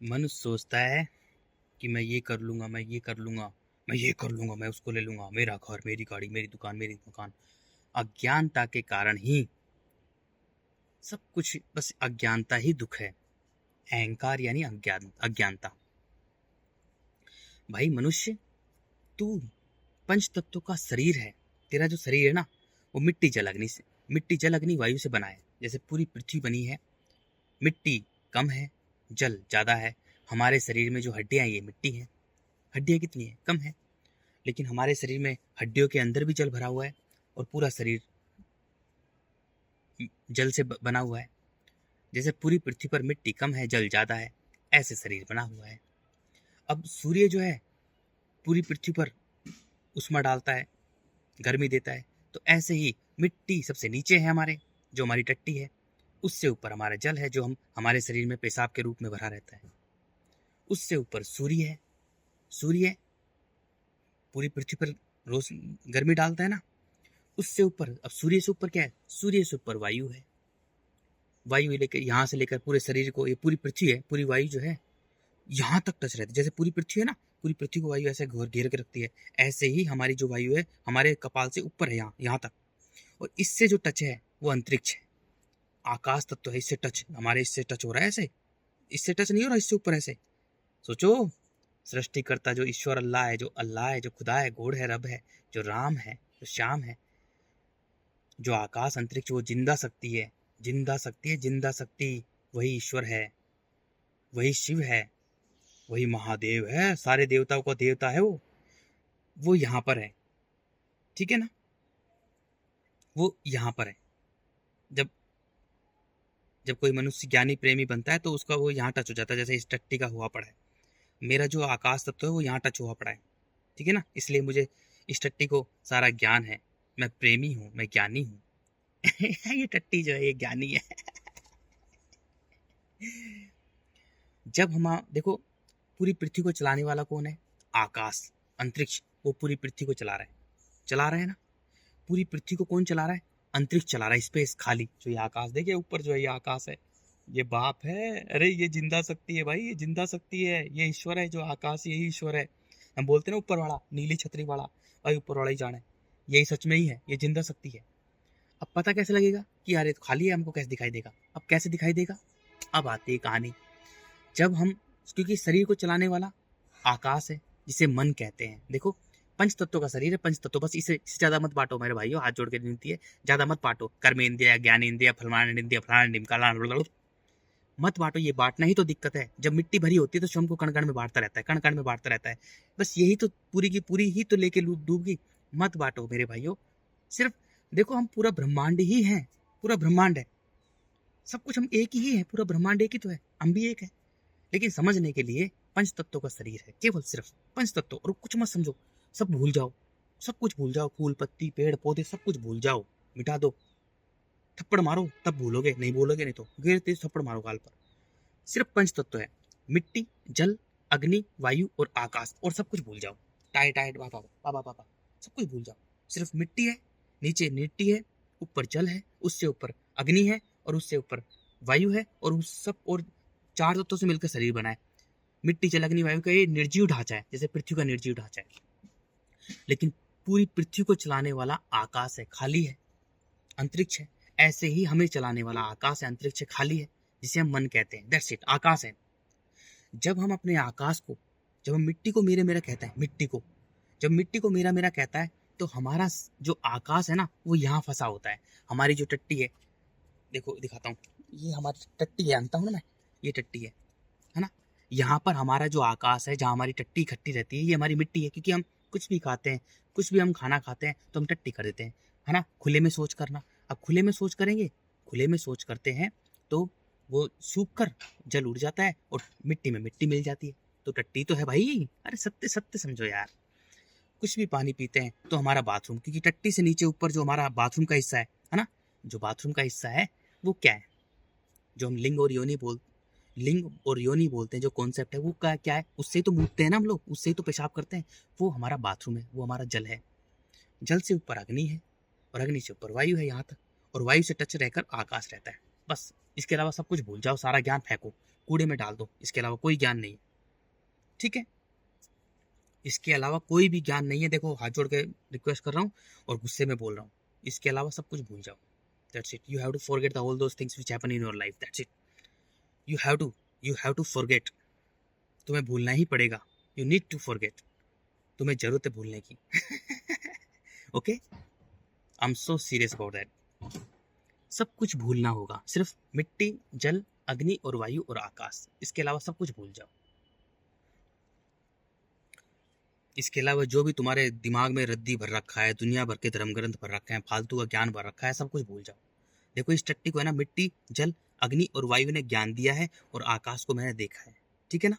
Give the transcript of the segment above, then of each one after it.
मनुष्य सोचता है कि मैं ये कर लूंगा, मैं ये कर लूंगा, मैं ये कर लूंगा, मैं उसको ले लूंगा, मेरा घर, मेरी गाड़ी, मेरी दुकान, मेरी मकान। अज्ञानता के कारण ही सब कुछ, बस अज्ञानता ही दुख है। अहंकार यानी अज्ञानता। भाई मनुष्य, तू पंच तत्वों का शरीर है। तेरा जो शरीर है ना, वो मिट्टी जल अग्नि वायु से बना है। जैसे पूरी पृथ्वी बनी है, मिट्टी कम है, जल ज्यादा है। हमारे शरीर में जो हड्डियां हैं, ये मिट्टी है। हड्डियां कितनी है? कम है। लेकिन हमारे शरीर में हड्डियों के अंदर भी जल भरा हुआ है और पूरा शरीर जल से बना हुआ है। जैसे पूरी पृथ्वी पर मिट्टी कम है, जल ज्यादा है, ऐसे शरीर बना हुआ है। अब सूर्य जो है पूरी पृथ्वी पर उष्मा डालता है, गर्मी देता है। तो ऐसे ही मिट्टी सबसे नीचे है हमारे, जो हमारी टट्टी है। उससे ऊपर हमारा जल है, जो हम हमारे शरीर में पेशाब के रूप में भरा रहता है। उससे ऊपर सूर्य है। सूर्य पूरी पृथ्वी पर रोज गर्मी डालता है ना। उससे ऊपर, अब सूर्य से ऊपर क्या है? सूर्य से ऊपर वायु है। वायु लेकर यहाँ से लेकर पूरे शरीर को, ये पूरी पृथ्वी है, पूरी वायु जो है यहाँ तक टच रहती है। जैसे पूरी पृथ्वी है ना, पूरी पृथ्वी को वायु ऐसे घेर के रखती है। ऐसे ही हमारी जो वायु है हमारे कपाल से ऊपर है, यहाँ तक। और इससे जो टच है वो अंतरिक्ष है, आकाश तत्व है। इससे टच, हमारे इससे टच हो रहा है ऐसे। इससे टच नहीं हो रहा, इससे ऊपर ऐसे। सोचो, सृष्टिकर्ता जो ईश्वर अल्लाह है, जो खुदा है, गॉड है, रब है, जो राम है, जो श्याम है, जो आकाश अंतरिक्ष, वो जिंदा शक्ति है। जिंदा शक्ति वही ईश्वर है, वही शिव है, वही महादेव है, सारे देवताओं का देवता है वो यहाँ पर है। ठीक है ना? वो यहाँ पर है। जब जब कोई मनुष्य ज्ञानी प्रेमी बनता है तो उसका वो यहाँ टच हो जाता है, जैसे इस टट्टी का हुआ पड़ा है। मेरा जो आकाश तत्व है वो यहाँ टच हुआ पड़ा है। ठीक है ना? इसलिए मुझे इस टट्टी को सारा ज्ञान है। मैं प्रेमी हूँ, मैं ज्ञानी हूँ। ये टट्टी जो है ये ज्ञानी है। जब हम देखो, पूरी पृथ्वी को चलाने वाला कौन है? आकाश, अंतरिक्ष। वो पूरी पृथ्वी को चला रहे हैं ना। पूरी पृथ्वी को कौन चला रहा है? अंतरिक्ष चला रहा है, स्पेस खाली। जो ये आकाश देखिए ऊपर, जो है ये आकाश है, ये बाप है। अरे ये जिंदा शक्ति है भाई, ये जिंदा शक्ति है, ये ईश्वर है। जो आकाश, यही ईश्वर है। हम बोलते हैं ना ऊपर वाला, नीली छतरी वाला, भाई ऊपर वाला ही जाने। यही सच में ही है, ये जिंदा शक्ति है। अब पता कैसे लगेगा कि यार ये तो खाली है? हमको कैसे दिखाई देगा? अब कैसे दिखाई देगा? अब आती है कहानी। जब हम, क्योंकि शरीर को चलाने वाला आकाश है, जिसे मन कहते हैं। देखो, पंच तत्वों का शरीर है, पंच तत्व। बस इससे ज्यादा मत बांटो मेरे भाइयों, हाथ जोड़ के विनती है, ज्यादा मत बांटो। कर्म इंद्रिय, ज्ञान इंद्रिय, फलमान इंद्रिय, फलाना निमकाला, मत बांटो। ये बांटना ही तो दिक्कत है। जब मिट्टी भरी होती है तो स्वयं को कण कण में बांटता रहता है, कण कण में बांटता रहता है। बस यही तो पूरी की पूरी ही तो लेके डूब गई। मत बांटो मेरे भाइयों। सिर्फ देखो, हम पूरा ब्रह्मांड ही है, पूरा ब्रह्मांड है। सब कुछ हम एक ही है, पूरा ब्रह्मांड एक ही तो है, हम भी एक है। लेकिन समझने के लिए पंच तत्वों का शरीर है, केवल सिर्फ पंच तत्व। और कुछ मत समझो, सब भूल जाओ, सब कुछ भूल जाओ। फूल पत्ती पेड़ पौधे सब कुछ भूल जाओ, मिटा दो। थप्पड़ मारो तब भूलोगे, नहीं भूलोगे नहीं तो गिर तेज थप्पड़ मारो गाल पर। सिर्फ पंच तत्व है, मिट्टी, जल, अग्नि, वायु और आकाश। और सब कुछ भूल जाओ। टाइट टाइट बाबा बाबा बाबा, सब कुछ भूल जाओ। सिर्फ मिट्टी है, नीचे मिट्टी है, ऊपर जल है, उससे ऊपर अग्नि है, और उससे ऊपर वायु है, और उस सब और चार तत्वों से मिलकर शरीर बना है। मिट्टी, जल, अग्नि, वायु का ये निर्जीव ढांचा है, जैसे पृथ्वी का निर्जीव ढांचा है। लेकिन पूरी पृथ्वी को चलाने वाला आकाश है, खाली है, अंतरिक्ष है। ऐसे ही हमें चलाने वाला आकाश है, अंतरिक्ष है, खाली है, जिसे हम मन कहते हैं। दैट्स इट, आकाश है। जब हम अपने आकाश को, जब हम मिट्टी को मेरे मेरा कहता है, जब मिट्टी को मेरा मेरा कहता है, तो हमारा जो आकाश है ना, वो यहाँ फंसा होता है। हमारी जो टट्टी है, देखो दिखाता हूँ, ये हमारी टट्टी है, जानता हूँ ना मैं, ये टट्टी है ना। यहाँ पर हमारा जो आकाश है, जहाँ हमारी टट्टी इकट्ठी रहती है, ये हमारी मिट्टी है। क्योंकि हम कुछ भी खाते हैं, कुछ भी हम खाना खाते हैं तो हम टट्टी कर देते हैं, है ना। खुले में सोच करना। अब खुले में सोच करेंगे, खुले में सोच करते हैं तो वो सूख कर जल उड़ जाता है और मिट्टी में मिट्टी मिल जाती है, तो टट्टी तो है भाई। अरे सत्य सत्य समझो यार। कुछ भी पानी पीते हैं तो हमारा बाथरूम, क्योंकि टट्टी से नीचे ऊपर जो हमारा बाथरूम का हिस्सा है ना, जो बाथरूम का हिस्सा है वो क्या है? जो हम लिंग और योनि बोलते हैं, जो कॉन्सेप्ट है वो क्या है? उससे ही तो मूतते हैं ना हम लोग, उससे ही तो पेशाब करते हैं। वो हमारा बाथरूम है, वो हमारा जल है। जल से ऊपर अग्नि है, और अग्नि से ऊपर वायु है यहाँ तक, और वायु से टच रहकर आकाश रहता है। बस इसके अलावा सब कुछ भूल जाओ, सारा ज्ञान फेंको। कूड़े में डाल दो, इसके अलावा कोई ज्ञान नहीं है। ठीक है, इसके अलावा कोई भी ज्ञान नहीं है। देखो हाथ जोड़ के रिक्वेस्ट कर रहा हूँ और गुस्से में बोल रहा हूँ, इसके अलावा सब कुछ भूल जाओ। That's it, you have to forget the all those things which happen in your life. That's it, you have to forget. तुम्हें भूलना ही पड़ेगा, यू नीड टू फॉरगेट। तुम्हें जरूरत है भूलने की। Okay, I am so serious about that. सब कुछ भूलना होगा, सिर्फ मिट्टी, जल, अग्नि और वायु और आकाश, इसके अलावा सब कुछ भूल जाओ। इसके अलावा जो भी तुम्हारे दिमाग में रद्दी भर रखा है, दुनिया भर के धर्म ग्रंथ भर रखे हैं, फालतू का ज्ञान भर रखा है, सब कुछ भूल जाओ। देखो इस टट्टी को है ना, मिट्टी, जल, अग्नि और वायु ने ज्ञान दिया है और आकाश को मैंने देखा है। ठीक है ना,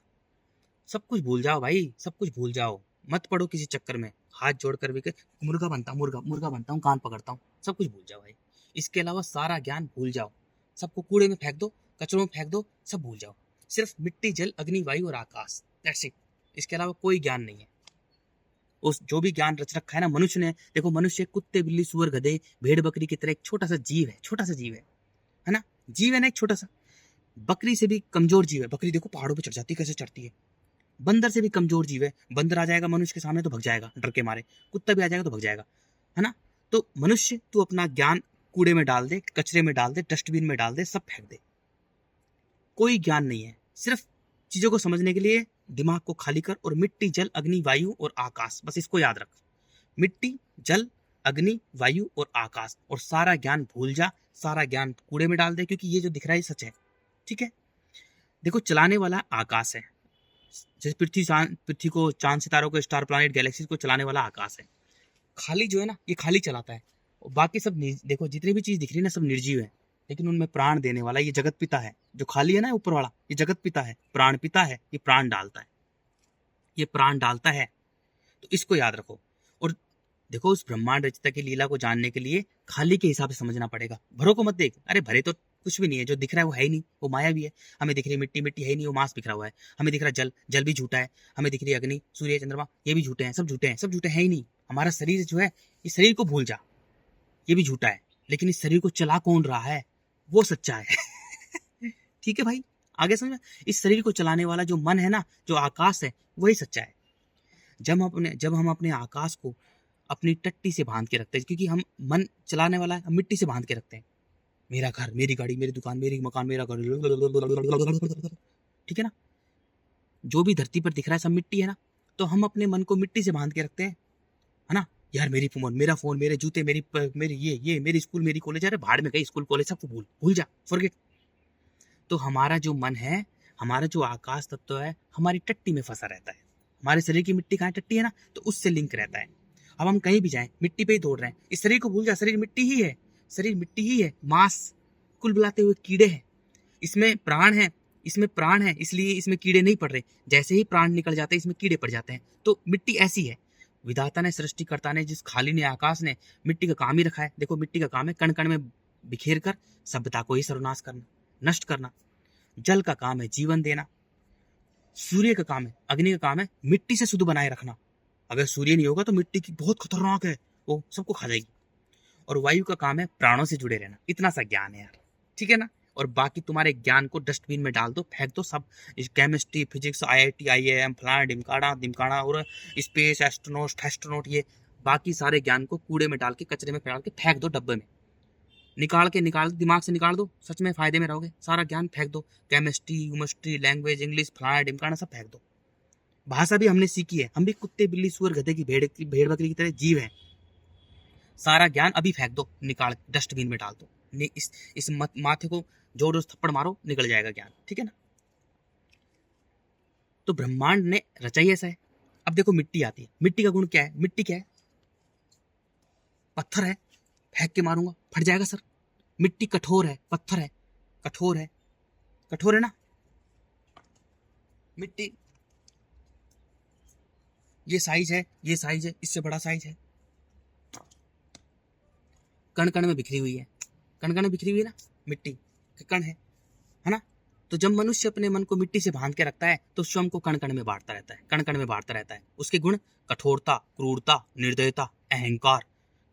सब कुछ भूल जाओ भाई, सब कुछ भूल जाओ, मत पड़ो किसी चक्कर में। हाथ जोड़कर भी मुर्गा बनता हूँ, मुर्गा बनता हूँ, कान पकड़ता हूँ, सब कुछ भूल जाओ भाई। इसके अलावा सारा ज्ञान भूल जाओ, सबको कूड़े में फेंक दो, कचरों में फेंक दो, सब भूल जाओ। सिर्फ मिट्टी, जल, अग्नि, वायु और आकाश, दैट्स इट। इसके अलावा कोई ज्ञान नहीं है। उस जो भी ज्ञान रच रखा है ना मनुष्य ने, देखो मनुष्य कुत्ते, बिल्ली, सुअर, गधे, भेड़, बकरी की तरह एक छोटा सा जीव है, छोटा सा जीव है ना, जीव है ना, एक छोटा सा। बकरी से भी कमजोर जीव है। बकरी देखो पहाड़ों पे चढ़ जाती है, कैसे चढ़ती है। बंदर से भी कमजोर जीव है। बंदर आ जाएगा मनुष्य के सामने तो भग जाएगा डर के मारे, कुत्ता भी आ जाएगा तो भग जाएगा, है ना। तो मनुष्य, तू अपना ज्ञान कूड़े में डाल दे, कचरे में डाल दे, डस्टबिन में डाल दे, सब फेंक दे। कोई ज्ञान नहीं है, सिर्फ चीजों को समझने के लिए दिमाग को खाली कर और मिट्टी, जल, अग्नि, वायु और आकाश, बस इसको याद रख। मिट्टी, जल, अग्नि, वायु और आकाश, और सारा ज्ञान भूल जा, सारा ज्ञान कूड़े में डाल दे, क्योंकि ये जो दिख रहा है सच है। ठीक है, देखो चलाने वाला आकाश है, जैसे पृथ्वी को, चांद सितारों को, स्टार प्लैनेट गैलेक्सीज को चलाने वाला आकाश है। खाली जो है ना, ये खाली चलाता है, और बाकी सब देखो जितनी भी चीज दिख रही है ना, सब निर्जीव है, लेकिन उनमें प्राण देने वाला ये जगत पिता है। जो खाली है ना ऊपर वाला, ये जगत पिता है, प्राण पिता है, ये प्राण डालता है, ये प्राण डालता है। तो इसको याद रखो। और देखो उस ब्रह्मांड रचयिता की लीला को जानने के लिए खाली के हिसाब से समझना पड़ेगा। भरों को मत देख, अरे भरे तो कुछ भी नहीं है, जो दिख रहा है वो है ही नहीं, वो माया भी है। हमें दिख रही मिट्टी, मिट्टी है ही नहीं, वो मांस बिखरा हुआ है। हमें दिख रहा जल, जल भी झूठा है। हमें दिख रही अग्नि, सूर्य, चंद्रमा, ये भी झूठे हैं, सब झूठे हैं, सब झूठे हैं ही नहीं। हमारा शरीर जो है, इस शरीर को भूल जा, ये भी झूठा है, लेकिन इस शरीर को चला कौन रहा है, वो सच्चा है। ठीक है भाई, आगे समझ। इस शरीर को चलाने वाला जो मन है ना, जो आकाश है, वही सच्चा है। जब हम अपने आकाश को अपनी टट्टी से बांध के रखते हैं, क्योंकि हम मन चलाने वाला है, हम मिट्टी से बांध के रखते हैं। मेरा घर, मेरी गाड़ी, मेरी दुकान, मेरी मकान, मेरा घर, ठीक है ना। जो भी धरती पर दिख रहा है सब मिट्टी है ना, तो हम अपने मन को मिट्टी से बांध के रखते हैं, है ना। यार मेरी फोन, मेरे जूते, मेरी ये मेरी स्कूल, मेरी कॉलेज, अरे भाड़ में गई स्कूल कॉलेज, सबको भूल जा, फॉरगेट। तो हमारा जो मन है, हमारा जो आकाश तत्व है, हमारी टट्टी में फंसा रहता है। हमारे शरीर की मिट्टी कहाँ टट्टी है ना, तो उससे लिंक रहता है। अब हम कहीं भी जाएं, मिट्टी पे ही दौड़ रहे हैं। इस शरीर को भूल जा, शरीर मिट्टी ही है, शरीर मिट्टी ही है, मांस कुल बुलाते हुए कीड़े हैं। इसमें प्राण है, इसलिए इसमें कीड़े नहीं पड़ रहे। जैसे ही प्राण निकल जाते हैं, इसमें कीड़े पड़ जाते हैं। तो मिट्टी ऐसी है। विधाता ने, सृष्टिकर्ता ने, जिस खाली ने, आकाश ने मिट्टी का काम ही रखा है। देखो मिट्टी का काम है कण कण में बिखेर कर सभ्यता को ही सर्वनाश करना, नष्ट करना। जल का काम है जीवन देना। सूर्य का काम है, अग्नि का काम है मिट्टी से शुद्ध बनाए रखना। अगर सूर्य नहीं होगा तो मिट्टी की बहुत खतरनाक है, वो सबको खा जाएगी। और वायु का काम है प्राणों से जुड़े रहना। इतना सा ज्ञान है यार, ठीक है ना। और बाकी तुम्हारे ज्ञान को डस्टबिन में डाल दो, फेंक दो सब। केमिस्ट्री, फिजिक्स, IIT, IIM, फलाना ढिमकाना और स्पेस, एस्ट्रोनॉट, ये बाकी सारे ज्ञान को कूड़े में डाल के, कचरे में डाल के फेंक दो, डब्बे में निकाल दिमाग से निकाल दो। सच में फायदे में रहोगे। सारा ज्ञान फेंक दो, केमिस्ट्री, लैंग्वेज, इंग्लिश, फलाना ढिमकाना सब फेंक दो। भाषा भी हमने सीखी है, हम भी कुत्ते, बिल्ली, सुअर, गधे की, भेड़ बकरी की तरह जीव हैं। सारा ज्ञान अभी फेंक दो, निकाल डस्टबिन में डाल दो। इस माथे को जोर थप्पड़ मारो, निकल जाएगा ज्ञान, ठीक है ना। तो ब्रह्मांड ने रचा ही ऐसा है। अब देखो मिट्टी आती है, मिट्टी का गुण क्या है? मिट्टी क्या है? पत्थर है, फेंक के मारूंगा फट जाएगा सर। मिट्टी कठोर है, पत्थर है, कठोर है ना। मिट्टी ये साइज है, इससे बड़ा साइज है, कण कण में बिखरी हुई है, ना, मिट्टी के कण है ना। तो जब मनुष्य अपने मन को मिट्टी से बांध के रखता है तो स्वयं को कण कण में बांटता रहता है, उसके गुण कठोरता, क्रूरता, निर्दयता, अहंकार,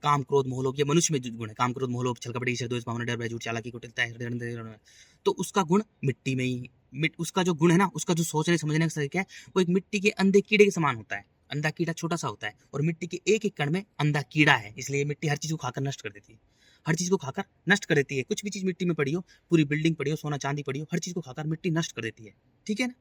काम क्रोध मोह लोभ, ये मनुष्य में जो गुण है, काम क्रोध मोह लोभ छल कपट ईर्ष्या द्वेष भावना डर भय झूठ चालाकी कुटिलता है, तो उसका गुण मिट्टी में ही, उसका जो गुण है ना, उसका जो सोचने समझने का तरीका है, वो एक मिट्टी के अंधे कीड़े के समान होता है। अंधा कीड़ा छोटा सा होता है और मिट्टी के एक एक कण में अंधा कीड़ा है, इसलिए मिट्टी हर चीज को खाकर नष्ट कर देती है, हर चीज को खाकर नष्ट कर देती है। कुछ भी चीज मिट्टी में पड़ी हो, पूरी बिल्डिंग पड़ी हो, सोना चांदी पड़ी हो, हर चीज को खाकर मिट्टी नष्ट कर देती है। ठीक है ना,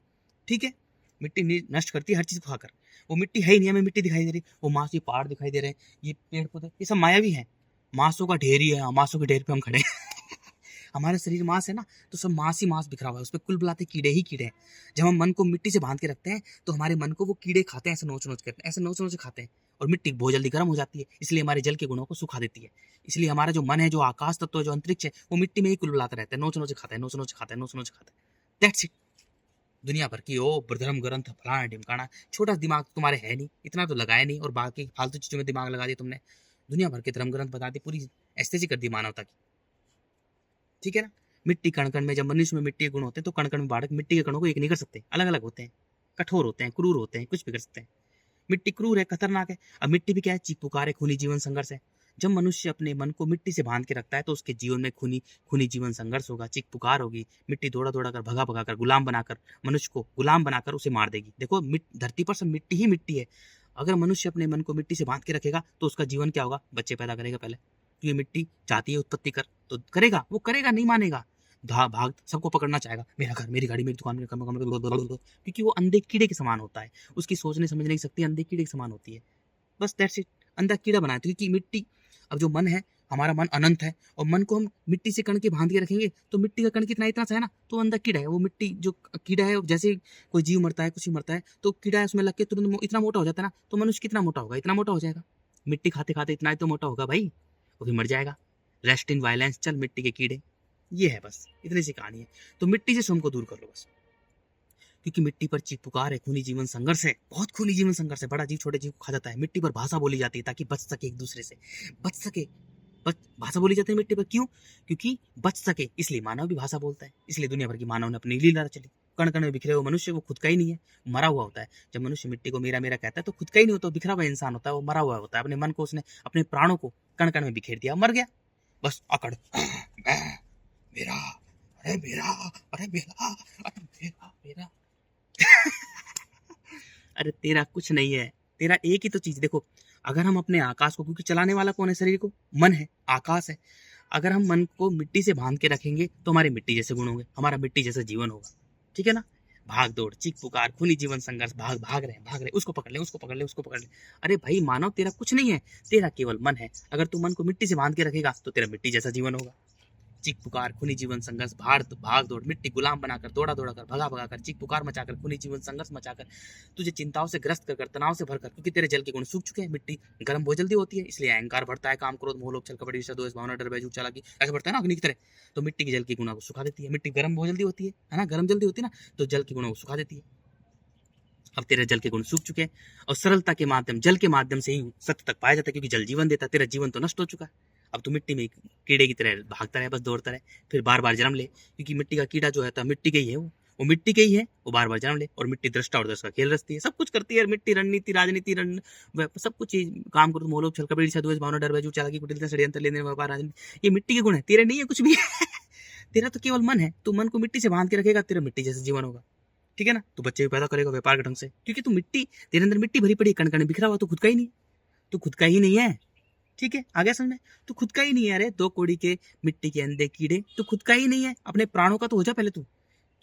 ठीक है, मिट्टी नष्ट करती है हर चीज को खाकर। वो मिट्टी है ही नहीं, हमें मिट्टी दिखाई दे रही, वो मांस, ये पहाड़ दिखाई दे रहे हैं, ये पेड़ पौधे, ये सब मायावी है, मांसों का ढेर ही है, मांसों के ढेर पे हम खड़े हैं। हमारा शरीर मांस है ना, तो सब मांस ही मांस बिखरा हुआ है, उस पर कुल बुलाते कीड़े ही कीड़े हैं। जब हम मन को मिट्टी से बांध के रखते हैं तो हमारे मन को वो कीड़े खाते हैं, ऐसे नोच नोच करते हैं, ऐसे नोच नोच खाते हैं, और मिट्टी बहुत जल्दी गर्म हो जाती है, इसलिए हमारे जल के गुणों को सुखा देती है। इसलिए हमारा जो मन है, जो आकाश तत्व है, जो अंतरिक्ष है, वो मिट्टी में ही कुल बुलाता रहता है, नोच नोच खाता है, नोच नोच खाता है, नोच नोच खाता है। That's it. दुनिया भर की ओ धर्म ग्रंथ फलाना ढिमकाना, छोटा दिमाग तुम्हारे है नहीं, इतना तो लगाया नहीं, और बाकी फालतू चीजों में दिमाग लगा दिया तुमने। दुनिया भर के धर्म ग्रंथ बता दी, पूरी ऐसे कर दी मानवता की। ठीक है ना, मिट्टी कण कण में, जब मनुष्य में मिट्टी के गुण होते हैं तो कण कण में बाढ़ मिट्टी के कणों को एक नहीं कर सकते, अलग अलग होते हैं, कठोर होते हैं, क्रूर होते हैं, कुछ भी कर सकते हैं। मिट्टी क्रूर है, खतरनाक है। अब मिट्टी भी क्या है, चीख पुकार है, खूनी जीवन संघर्ष है। जब मनुष्य अपने मन को मिट्टी से बांध के रखता है तो उसके जीवन में खूनी खूनी जीवन संघर्ष होगा, चीख पुकार होगी, मिट्टी दौड़ा दौड़ा कर, भगा भगा कर, गुलाम बनाकर, मनुष्य को गुलाम बनाकर उसे मार देगी। देखो, धरती पर सब मिट्टी ही मिट्टी है। अगर मनुष्य अपने मन को मिट्टी से बांध के रखेगा तो उसका जीवन क्या होगा, बच्चे पैदा करेगा पहले, तो ये मिट्टी चाहती है उत्पत्ति कर, तो करेगा, वो करेगा, नहीं मानेगा, भाग सबको पकड़ना चाहेगा, मेरा घर, मेरी गाड़ी, मेरी दुकान, मेरे काम, क्योंकि वो अंधे कीड़े के समान होता है, उसकी सोचने समझने की शक्ति अंधे कीड़े के समान होती है। बस दैट्स इट, अंधा कीड़ा बनाया, क्योंकि मिट्टी, अब जो मन है, हमारा मन अनंत है, और मन को हम मिट्टी से कण के बांध के रखेंगे तो मिट्टी का कण कितना, इतना सा है ना, तो अंधा कीड़ा है वो। मिट्टी जो कीड़ा है, जैसे कोई जीव मरता है, कुछ भी मरता है, तो कीड़ा है उसमें लग के तुरंत इतना मोटा हो जाता है ना, तो मनुष्य कितना मोटा होगा, इतना मोटा हो जाएगा। मिट्टी खाते खाते इतना ही तो मोटा होगा भाई, वो भी मर जाएगा। रेस्ट इन वायलेंस, चल मिट्टी के कीड़े। ये है, बस इतनी सी कहानी है। तो मिट्टी से स्वयं को दूर कर लो बस, क्योंकि मिट्टी पर चीख पुकार है, खूनी जीवन संघर्ष है, बहुत खूनी जीवन संघर्ष है, बड़ा जीव छोटे जीव को खा जाता है। मिट्टी पर भाषा बोली जाती है ताकि बच सके, एक दूसरे से बच सके। भाषा बोली जाती है मिट्टी पर, क्यों? क्योंकि बच सके, इसलिए मानव भी भाषा बोलता है। इसलिए दुनिया भर की मानव ने अपनी लीला चली। कण कण में बिखरे हुए मनुष्य, वो खुद का ही नहीं है, मरा हुआ होता है। जब मनुष्य मिट्टी को मेरा मेरा कहता है तो खुद का ही नहीं होता, बिखरा हुआ इंसान होता है, वो मरा हुआ होता है। अपने मन को उसने, अपने प्राणों को कण कण में बिखेर दिया, मर गया, बस अकड़, मेरा, अरे मेरा, अरे मेरा, अरे मेरा, मेरा। अरे तेरा कुछ नहीं है, तेरा एक ही तो चीज देखो। अगर हम अपने आकाश को, क्योंकि चलाने वाला कौन है शरीर को, मन है, आकाश है। अगर हम मन को मिट्टी से बांध के रखेंगे तो हमारे मिट्टी जैसे गुण होंगे, हमारा मिट्टी जैसा जीवन होगा। ठीक है ना, भाग दौड़, चीख पुकार, खूनी जीवन संघर्ष, भाग भाग रहे, उसको पकड़ ले, उसको पकड़ ले, उसको पकड़ ले। अरे भाई मानव, तेरा कुछ नहीं है, तेरा केवल मन है। अगर तू मन को मिट्टी से बांध के रखेगा तो तेरा मिट्टी जैसा जीवन होगा। चीख पुकार, खूनी जीवन संघर्ष, भाग दौड़, मिट्टी गुलाम बनाकर, दौड़ा दौड़ा कर, भगा भगा कर, चीख पुकार मचाकर, खूनी जीवन संघर्ष मचाकर, तुझे चिंताओं से ग्रस्त कर, तनाव से भरकर, क्योंकि तेरे जल के गुण सूख चुके हैं। मिट्टी गर्म बहुत जल्दी होती है, इसलिए अहंकार बढ़ता है, काम क्रोध मोह लोभ छल कपट ईर्ष्या द्वेष भावना डर भय झूठ चालाकी ऐसे बढ़ता है ना, अग्नि की तरह। तो मिट्टी के जल के गुणों को सुखा देती है। मिट्टी गर्म बहुत जल्दी होती है ना, गर्म जल्दी होती है ना, तो जल के गुणों को सुखा देती है। अब तेरे जल के गुण सूख चुके हैं, और सरलता के माध्यम, जल के माध्यम से ही सत्य तक पाया जाता है, क्योंकि जल जीवन देता है। तेरा जीवन तो नष्ट हो चुका है, अब तू मिट्टी में कीड़े की तरह भागता रहे, बस दौड़ता रहे, फिर बार बार जन्म ले, क्योंकि मिट्टी का कीड़ा जो है मिट्टी का ही है, वो मिट्टी के ही है, वो बार बार जन्म ले। और मिट्टी दृष्टा और दर्श का खेल रचती है, सब कुछ करती है मिट्टी, रणनीति, राजनीति, सब कुछ चीज, काम करो, मोह लोभ छल कपट ईर्ष्या द्वेष भावना डर भय झूठ चालाकी कुटिलता षड्यंत्र लेने व्यापार राजनीति, ये मिट्टी के गुण है, तेरे नहीं है कुछ भी। तेरा तो केवल मन है, तू मन को मिट्टी से बांध के रखेगा, तेरा मिट्टी जैसा जीवन होगा। ठीक है ना, तू बच्चे भी पैदा करेगा व्यापार के ढंग से, क्योंकि तू मिट्टी, तेरे अंदर मिट्टी भरी पड़ी, कण कण बिखरा हुआ, तू खुद का ही नहीं, तू खुद का ही नहीं है। ठीक है, आ गया समझ में? तू खुद का ही नहीं है। अरे दो कोड़ी के मिट्टी के अंधे कीड़े, तू खुद का ही नहीं है। अपने प्राणों का तो हो जा पहले, तू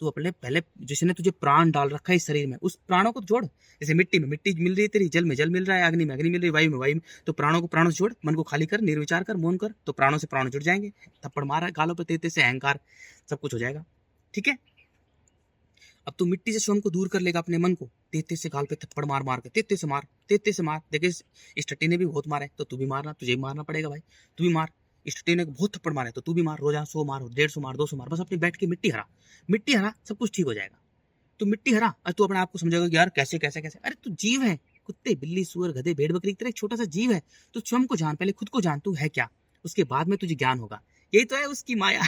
अपने पहले, जिसने तुझे प्राण डाल रखा है इस शरीर में, उस प्राणों को जोड़। जैसे मिट्टी में मिट्टी मिल रही है तेरी, जल में जल मिल रहा है, अग्नि में अग्नि मिल रही है, वायु में वायु में, तो प्राणों को प्राणों से जोड़, मन को खाली कर, निर्विचार कर, मौन कर, तो प्राणों से प्राण जुड़ जाएंगे। थप्पड़ मारा गालों पे तेते से, अहंकार सब कुछ हो जाएगा। ठीक है, अब तू मिट्टी से स्वयं को दूर कर लेगा, अपने मन को, तेते से गाल पे थप्पड़ मार मार के, तेते से मार, तेते से मार। देखिए इस टट्टी ने भी बहुत मारा है, तो तू भी मारना, तुझे भी मारना पड़ेगा भाई, तू भी मार। इस टट्टी ने बहुत थप्पड़ मारे, तो तू भी मार, रोजाना 100 मार, 150 मार, 200 मार, बस अपनी बैठ के मिट्टी हरा, मिट्टी हरा, सब कुछ ठीक हो जाएगा। तू मिट्टी हरा और तू अपने आप को समझेगा कि यार कैसे कैसे कैसे। अरे तू जीव है, कुत्ते बिल्ली सुअर गधे भेड़ बकरी की तरह एक छोटा सा जीव है। तू स्वयं को जान, पहले खुद को जान, तू है क्या, उसके बाद में तुझे ज्ञान होगा। यही तो है उसकी माया।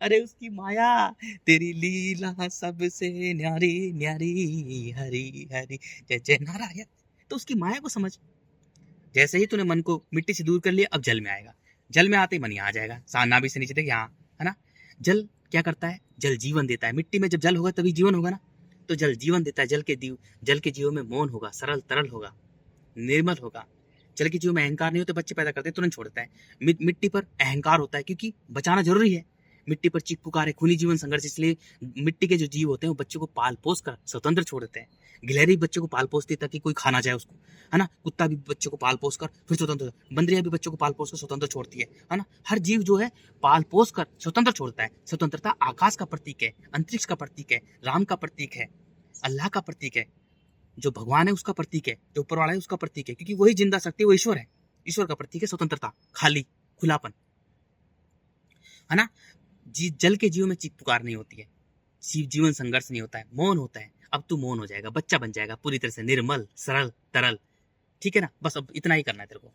अरे उसकी माया, तेरी लीला सबसे न्यारी न्यारी, हरी हरी जय जय नारायण। तो उसकी माया को समझ, जैसे ही तूने मन को मिट्टी से दूर कर लिया, अब जल में आएगा। जल में आते ही मन यहाँ आ जाएगा, नाभि से नीचे तक यहाँ, है ना। जल क्या करता है? जल जीवन देता है। मिट्टी में जब जल होगा तभी जीवन होगा ना। तो जल जीवन देता है। जल के जीवों में मौन होगा, सरल तरल होगा, निर्मल होगा। जल के जीवों में अहंकार नहीं होते, बच्चे पैदा करते तुरंत छोड़ देता है। मिट्टी पर अहंकार होता है क्योंकि बचाना जरूरी है। मिट्टी पर चीख पुकार है, खूनी जीवन संघर्ष, इसलिए मिट्टी के जो जीव होते हैं वो बच्चों को पाल पोस कर स्वतंत्र छोड़ देते हैं। गिलहरी बच्चों को पाल पोसती है ताकि कोई खा ना जाए उसको, है ना। कुत्ता भी बच्चों को पाल पोस कर फिर स्वतंत्र, बंदरिया भी बच्चों को पाल पोस कर स्वतंत्र छोड़ती है ना। हर जीव जो है पाल पोस कर स्वतंत्र छोड़ता है। स्वतंत्रता आकाश का प्रतीक है, अंतरिक्ष का प्रतीक है, राम का प्रतीक है, अल्लाह का प्रतीक है, जो भगवान है उसका प्रतीक है, जो ऊपर वाला है उसका प्रतीक है, क्योंकि वही जिंदा शक्ति वो ईश्वर है। ईश्वर का प्रतीक है स्वतंत्रता, खाली, खुलापन, है ना। जल के जीव में चीख पुकार नहीं होती है, जीवन संघर्ष नहीं होता है, मौन होता है। अब तू मौन हो जाएगा, बच्चा बन जाएगा पूरी तरह से निर्मल, सरल, तरल, ठीक है ना। बस अब इतना ही करना है तेरे को,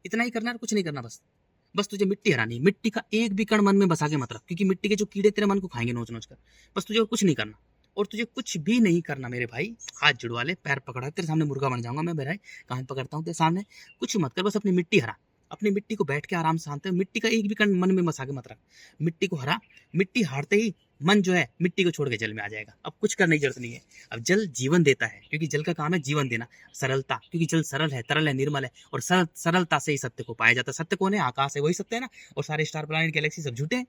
इतना ही करना है, कुछ नहीं करना। बस तुझे मिट्टी हरानी, मिट्टी का एक भी कण मन में बसा के मत रख, क्योंकि मिट्टी के जो कीड़े तेरे मन को खाएंगे नोच नोच कर। बस तुझे कुछ नहीं करना, और तुझे कुछ भी नहीं करना मेरे भाई। हाथ जुड़वा ले, पैर पकड़ा, तेरे सामने मुर्गा बन जाऊंगा मैं भाई, कहाँ पकड़ता हूँ तेरे सामने। कुछ मत कर, बस अपनी मिट्टी हरा, अपनी मिट्टी को बैठ के आराम से शांत, मिट्टी का एक भी कण मन में बसा के मत रख, मिट्टी को हरा। मिट्टी हारते ही मन जो है मिट्टी को छोड़ के जल में आ जाएगा। अब कुछ करने की जरूरत नहीं है। अब जल जीवन देता है, क्योंकि जल का काम है जीवन देना। सरलता, क्योंकि जल सरल है, तरल है, निर्मल है, और सरलता से ही सत्य को पाया जाता है। सत्य कौन है? आकाश है, वही सत्य है ना। और सारे स्टार प्लैनेट गैलेक्सी सब झूठे हैं।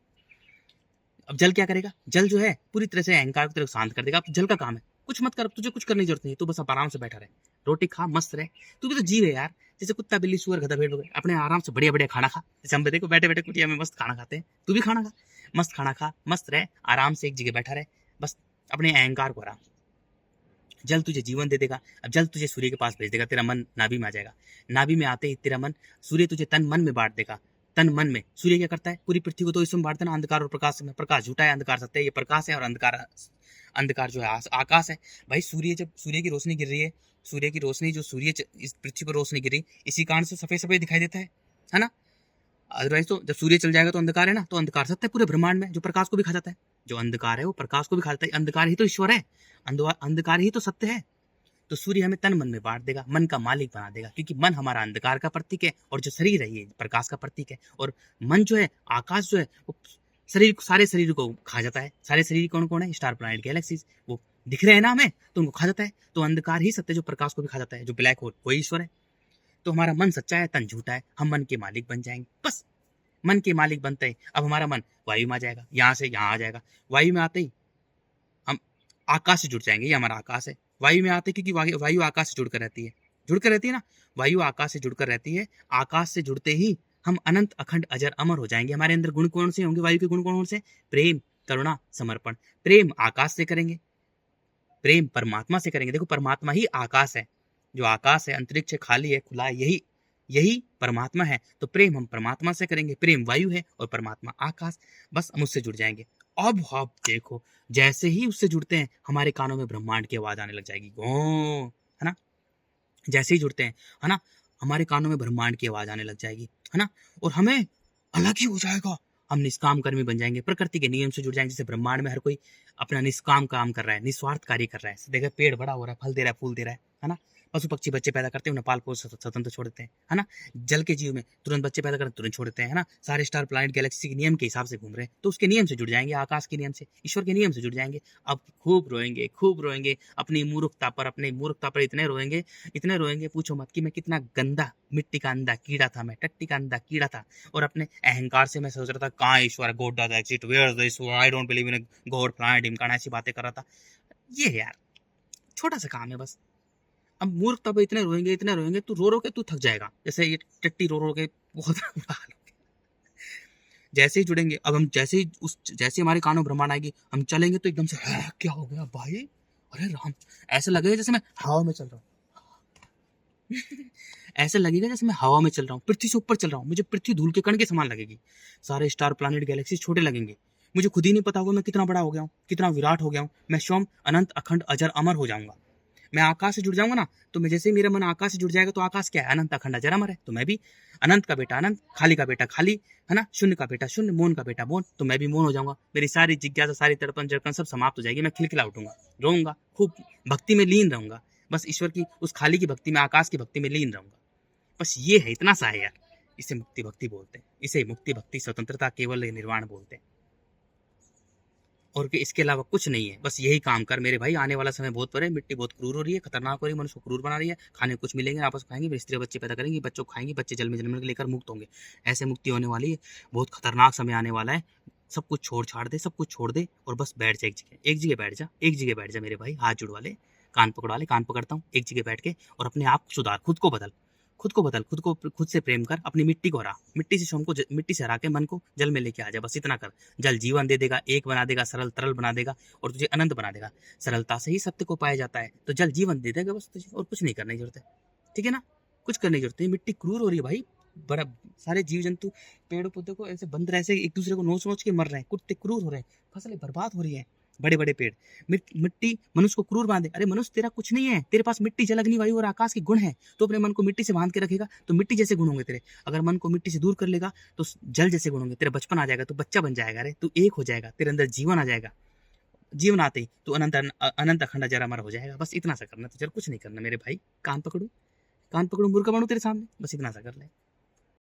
अब जल क्या करेगा? जल जो है पूरी तरह से अहंकार को तेरे को शांत कर देगा। अब जल का काम है, कुछ मत कर, तुझे कुछ करने की जरूरत नहीं है। तू बस अब आराम से बैठा रहे, रोटी खा, मस्त रहे। तू भी तो जीव है यार, जैसे कुत्ता, बिल्ली, सुअर, गधा, भेड़ वगैरह, अपने आराम से बढ़िया बढ़िया खाना खा। जैसे हम देखो बैठे बैठे कुटिया में मस्त खाना खाते हैं, तू भी खाना खा, मस्त खाना खा, मस्त रहे, आराम से एक जगह बैठा रहे, बस अपने अहंकार को हरा। जल तुझे जीवन दे देगा। अब जल तुझे सूर्य के पास भेज देगा, तेरा मन नाभि में आ जाएगा। नाभि में आते ही तेरा मन, सूर्य तुझे तन मन में बांट देगा। तन मन में सूर्य क्या करता है? पूरी पृथ्वी को तो इसमें बांटता है ना, अंधकार और प्रकाश में। प्रकाश झूठा है, अंधकार सत्य है। ये प्रकाश है और अंधकार जो है आकाश है भाई। जब सूर्य की रोशनी गिर रही है, सूर्य की रोशनी जो इस पृथ्वी पर रोशनी गिर रही, इसी कारण से सफेद सफेद दिखाई देता है ना। अदरवाइज तो जब सूर्य चल जाएगा तो अंधकार है ना, तो अंधकार सत्य है पूरे ब्रह्मांड में, जो प्रकाश को भी खा जाता है। जो अंधकार है वो प्रकाश को भी खा जाता है। अंधकार ही तो ईश्वर है, अंधकार ही तो सत्य है। तो सूर्य हमें तन मन में बांट देगा, मन का मालिक बना देगा, क्योंकि मन हमारा अंधकार का प्रतीक है, और जो शरीर है ये प्रकाश का प्रतीक है। और मन जो है, आकाश जो है, वो सारे शरीर को खा जाता है। सारे शरीर कौन कौन है? स्टार प्लैनेट गैलेक्सीज, वो दिख रहे हैं ना हमें, तो उनको खा जाता है। तो अंधकार ही सत्य, जो प्रकाश को भी खा जाता है, जो ब्लैक होल वही ईश्वर है। तो हमारा मन सच्चा है, तन झूठा है, हम मन के मालिक बन जाएंगे। बस मन के मालिक बनते ही अब हमारा मन वायु में आ जाएगा, यहाँ से यहाँ आ जाएगा। वायु में आते ही हम आकाश से जुड़ जाएंगे, ये हमारा आकाश है। वायु में आते क्योंकि वायु आकाश से जुड़कर रहती है ना। वायु आकाश से जुड़कर रहती है। आकाश से जुड़ते ही हम अनंत अखंड अजर अमर हो जाएंगे। हमारे अंदर गुण कौन से होंगे? वायु के गुण कौन से? प्रेम, करुणा, समर्पण। प्रेम आकाश से करेंगे, प्रेम परमात्मा से करेंगे। देखो परमात्मा ही आकाश है, जो आकाश है, अंतरिक्ष है, खाली है, खुला है, यही परमात्मा है। तो प्रेम हम परमात्मा से करेंगे। प्रेम वायु है और परमात्मा आकाश। बस हम उससे जुड़ जाएंगे। अब आप देखो, जैसे ही उससे जुड़ते हैं हमारे कानों में ब्रह्मांड की आवाज आने लग जाएगी, गो, है ना। जैसे ही जुड़ते हैं, है ना, हमारे कानों में ब्रह्मांड की आवाज आने लग जाएगी, है ना। और हमें अलग ही हो जाएगा, हम निष्काम कर्मी बन जाएंगे, प्रकृति के नियम से जुड़ जाएंगे। जैसे ब्रह्मांड में हर कोई अपना निष्काम काम कर रहा है, निस्वार्थ कार्य कर रहा है। देखा, पेड़ बड़ा हो रहा है, फल दे रहा है, फूल दे रहा है ना। पशु पक्षी बच्चे पैदा करते हैं, उन्हें पाल पोस स्वतंत्र छोड़ देते हैं, है ना। जल के जीव में तुरंत बच्चे पैदा करते, तुरंत छोड़ देते हैं, है ना। सारे स्टार प्लैनेट गैलेक्सी के नियम के हिसाब से घूम रहे हैं, तो उसके नियम से जुड़ जाएंगे, आकाश के नियम से, ईश्वर के नियम से जुड़ जाएंगे। अब खूब रोएंगे अपनी मूर्खता पर इतने रोएंगे पूछो मत, कि मैं कितना गंदा मिट्टी का अंधा कीड़ा था, मैं टट्टी का अंधा कीड़ा था। और अपने अहंकार से मैं सोच रहा था, कहाँ ईश्वर, god does exist, where is the ईश्वर, I don't believe in god, planet हिमकाना, ऐसी बातें कर रहा था। ये यार छोटा सा काम है बस। अब मूर्खता पे इतने रोएंगे, तू रो के तू थक जाएगा। जैसे ये टट्टी रो के बहुत बुरा हाल हो गया। जैसे ही जुड़ेंगे, अब हम जैसे हमारे कानों में ब्रह्मांड आएगी, हम चलेंगे तो एकदम से क्या हो गया भाई, अरे राम, ऐसे लगेगा जैसे मैं हवा में चल रहा हूँ। ऐसे लगेगा जैसे मैं हवा में चल रहा हूँ, पृथ्वी से ऊपर चल रहा हूँ। मुझे पृथ्वी धूल के कण के समान लगेगी। सारे स्टार प्लैनेट गैलेक्सी छोटे लगेंगे। मुझे खुद ही नहीं पता होगा मैं कितना बड़ा हो गया हूँ, कितना विराट हो गया हूँ। मैं स्वयं अनंत अखंड अजर अमर हो जाऊंगा। मैं आकाश से जुड़ जाऊंगा ना, तो मैं जैसे ही मेरा मन आकाश से जुड़ जाएगा, तो आकाश क्या है? अनंत अखंड अजर अमर है। तो मैं भी अनंत का बेटा अनंत, खाली का बेटा खाली, है ना, शून्य का बेटा शून्य, मौन का बेटा मौन। तो मैं भी मौन हो जाऊंगा। मेरी सारी जिज्ञासा, सारी तड़पन जड़पन सब समाप्त हो जाएगी। मैं खिलखिला उठूंगा, रोऊंगा, खूब भक्ति में लीन रहूंगा। बस ईश्वर की उस खाली की भक्ति में, आकाश की भक्ति में लीन रहूंगा। बस ये है, इतना सा है यार। इसे मुक्ति भक्ति बोलते हैं, इसे मुक्ति भक्ति स्वतंत्रता केवल निर्वाण बोलते हैं, और कि इसके अलावा कुछ नहीं है। बस यही काम कर मेरे भाई, आने वाला समय बहुत पर है, मिट्टी बहुत क्रूर हो रही है, खतरनाक हो रही है, मनुष्य को क्रूर बना रही है। खाने को कुछ मिलेंगे, आपस में खाएंगे, फिर स्त्री बच्चे पैदा करेंगे, बच्चों को खाएंगे, बच्चे जल में जन्म लेकर मुक्त होंगे। ऐसे मुक्ति होने वाली है, बहुत खतरनाक समय आने वाला है। सब कुछ छोड़ छाड़ दे, सब कुछ छोड़ दे और बस बैठ जा एक जगह, एक जगह बैठ जा, एक जगह बैठ जा मेरे भाई। हाथ जुड़वा ले, कान पकड़वा ले, कान पकड़ता हूँ, एक जगह बैठ के और अपने आप को सुधार, खुद को बदल, खुद को बदल, खुद को खुद से प्रेम कर, अपनी मिट्टी को हरा, मिट्टी से हमको मिट्टी से हरा के मन को जल में लेके आ जा, बस इतना कर। जल जीवन दे देगा, एक बना देगा, सरल तरल बना देगा और तुझे अनंत बना देगा। सरलता से ही सत्य को पाया जाता है, तो जल जीवन दे देगा बस तुझे, और कुछ नहीं करने की जरूरत है। ठीक है ना, कुछ करने की जरूरत है। मिट्टी क्रूर हो रही है भाई, बड़ा सारे जीव जंतु पेड़ पौधे को ऐसे बंदर ऐसे एक दूसरे को नोच नोच के मर रहे हैं, कुत्ते क्रूर हो रहे हैं, फसलें बर्बाद हो रही है, बड़े बड़े पेड़। मिट्टी मनुष्य को क्रूर बांधे। अरे मनुष्य तेरा कुछ नहीं है, तेरे पास मिट्टी, जल, अग्नि, वायु और आकाश के गुण है। तो अपने मन को मिट्टी से बांध के रखेगा तो मिट्टी जैसे गुण होंगे तेरे। अगर मन को मिट्टी से दूर कर लेगा तो जल जैसे गुण होंगे तेरे। बचपन आ जाएगा, तू बच्चा बन जाएगा, अरे तू एक हो जाएगा, तेरे अंदर जीवन आ जाएगा। जीवन आते ही तू अनंत अनंत अखंड जरामर हो जाएगा। बस इतना सा करना, तो चल कुछ नहीं करना मेरे भाई। कान पकड़ू, कान पकड़ू, मुर्गा बनू तेरे सामने, बस इतना सा कर ले।